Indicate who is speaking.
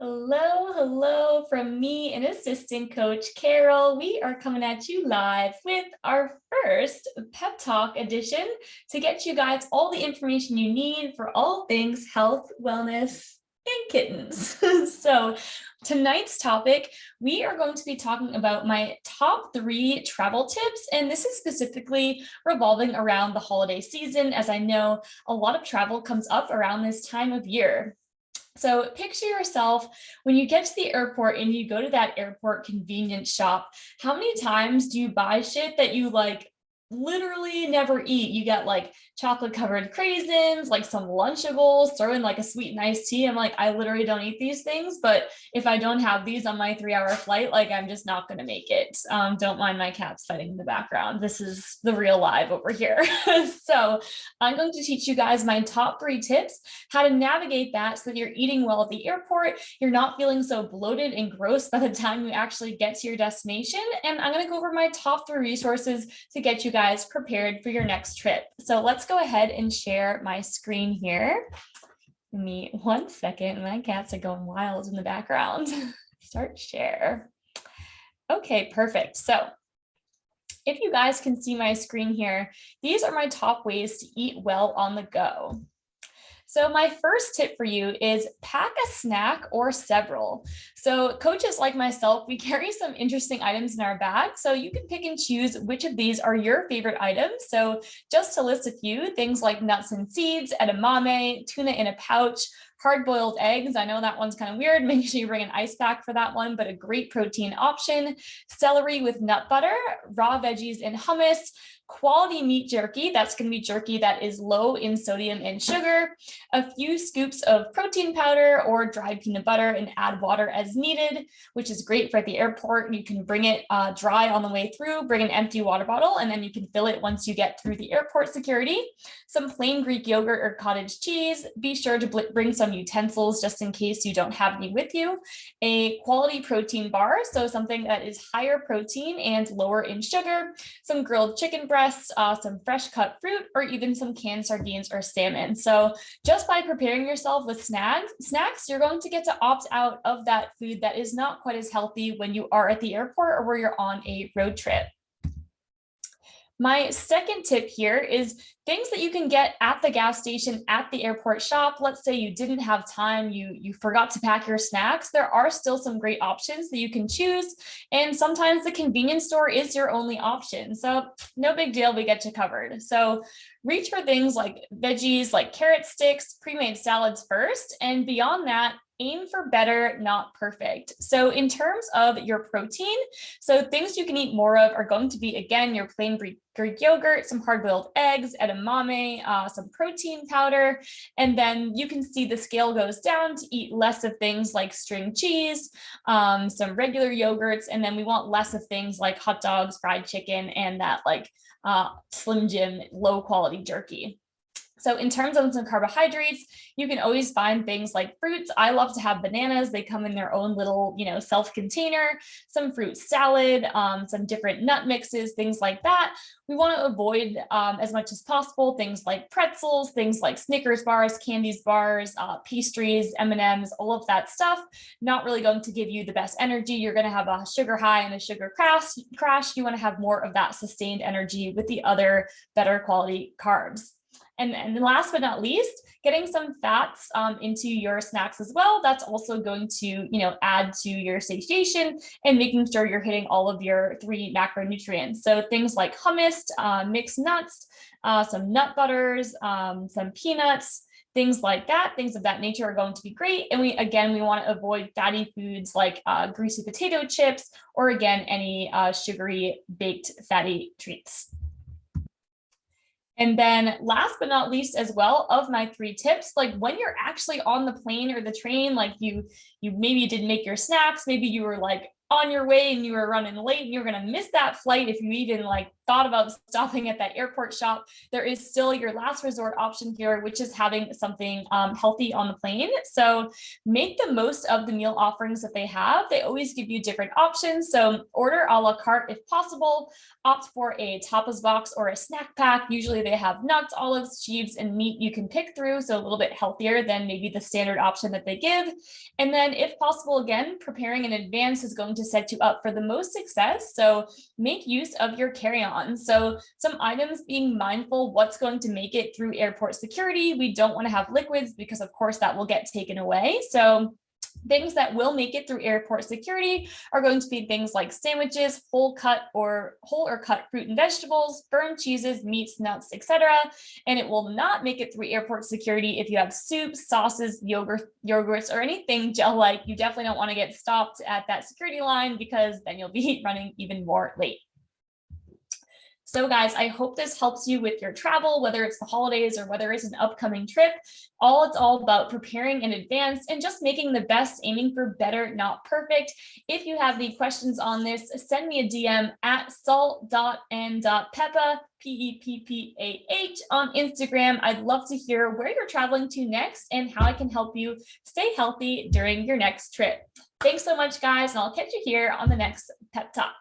Speaker 1: Hello from me and assistant coach Carol. We are coming at you live with our first pep talk edition to get you guys all the information you need for all things health, wellness, and kittens. So tonight's topic, we are going to be talking about my top 3 travel tips, and this is specifically revolving around the holiday season, as I know a lot of travel comes up around this time of year. So picture yourself when you get to the airport and you go to that airport convenience shop. How many times do you buy shit that you literally never eat? You get chocolate covered raisins, some Lunchables, throw in a sweetened iced tea. I'm I literally don't eat these things, but if I don't have these on my 3-hour flight, I'm just not going to make it. Don't mind my cats fighting in the background. This is the real live over here. So I'm going to teach you guys my top 3 tips, how to navigate that so that you're eating well at the airport. You're not feeling so bloated and gross by the time you actually get to your destination. And I'm going to go over my top 3 resources to get you guys prepared for your next trip. So let's go ahead and share my screen here. Give me 1 second. My cats are going wild in the background. Start share. Okay, perfect. So if you guys can see my screen here, these are my top ways to eat well on the go. So my first tip for you is pack a snack or several. So coaches like myself, we carry some interesting items in our bag. So you can pick and choose which of these are your favorite items. So just to list a few, things like nuts and seeds, edamame, tuna in a pouch, hard-boiled eggs. I know that one's kind of weird. Make sure you bring an ice pack for that one, but a great protein option. Celery with nut butter, raw veggies and hummus, quality meat jerky. That's going to be jerky that is low in sodium and sugar, a few scoops of protein powder or dried peanut butter, and add water as needed, which is great for at the airport. You can bring it dry on the way through, bring an empty water bottle, and then you can fill it once you get through the airport security. Some plain Greek yogurt or cottage cheese. Be sure to bring some utensils just in case you don't have any with you. A quality protein bar, so something that is higher protein and lower in sugar. Some grilled chicken breasts, some fresh cut fruit, or even some canned sardines or salmon. So just by preparing yourself with snacks, you're going to get to opt out of that food that is not quite as healthy when you are at the airport or where you're on a road trip. My second tip here is things that you can get at the gas station, at the airport shop. Let's say you didn't have time, you forgot to pack your snacks. There are still some great options that you can choose. And sometimes the convenience store is your only option. So no big deal, we get you covered. So reach for things like veggies, like carrot sticks, pre-made salads first. And beyond that, aim for better, not perfect. So in terms of your protein, so things you can eat more of are going to be, again, your plain Greek yogurt, some hard-boiled eggs, edamame, some protein powder, and then you can see the scale goes down to eat less of things like string cheese, some regular yogurts, and then we want less of things like hot dogs, fried chicken, and that Slim Jim low quality jerky. So in terms of some carbohydrates, you can always find things like fruits. I love to have bananas. They come in their own little, self-container, some fruit salad, some different nut mixes, things like that. We want to avoid as much as possible things like pretzels, things like Snickers bars, candies bars, pastries, M&Ms, all of that stuff. Not really going to give you the best energy. You're going to have a sugar high and a sugar crash. You want to have more of that sustained energy with the other better quality carbs. And then last but not least, getting some fats into your snacks as well. That's also going to, add to your satiation and making sure you're hitting all of your 3 macronutrients. So things like hummus, mixed nuts, some nut butters, some peanuts, things like that, things of that nature are going to be great. And we want to avoid fatty foods like greasy potato chips, or again, any sugary baked fatty treats. And then last but not least as well, of my 3 tips, when you're actually on the plane or the train, you maybe didn't make your snacks, maybe you were on your way and you were running late and you're going to miss that flight if you even thought about stopping at that airport shop, there is still your last resort option here, which is having something healthy on the plane. So make the most of the meal offerings that they have. They always give you different options. So order a la carte if possible, opt for a tapas box or a snack pack. Usually they have nuts, olives, cheese, and meat you can pick through. So a little bit healthier than maybe the standard option that they give. And then if possible, again, preparing in advance is going to set you up for the most success. So make use of your carry-on. So some items, being mindful what's going to make it through airport security. We don't want to have liquids because of course that will get taken away. So things that will make it through airport security are going to be things like sandwiches, whole or cut fruit and vegetables, firm cheeses, meats, nuts, etc. And it will not make it through airport security if you have soups, sauces, yogurts, or anything gel-like. You definitely don't want to get stopped at that security line because then you'll be running even more late. So guys, I hope this helps you with your travel, whether it's the holidays or whether it's an upcoming trip. It's all about preparing in advance and just making the best, aiming for better, not perfect. If you have any questions on this, send me a DM at salt.n.peppa, P-E-P-P-A-H on Instagram. I'd love to hear where you're traveling to next and how I can help you stay healthy during your next trip. Thanks so much, guys, and I'll catch you here on the next Pep Talk.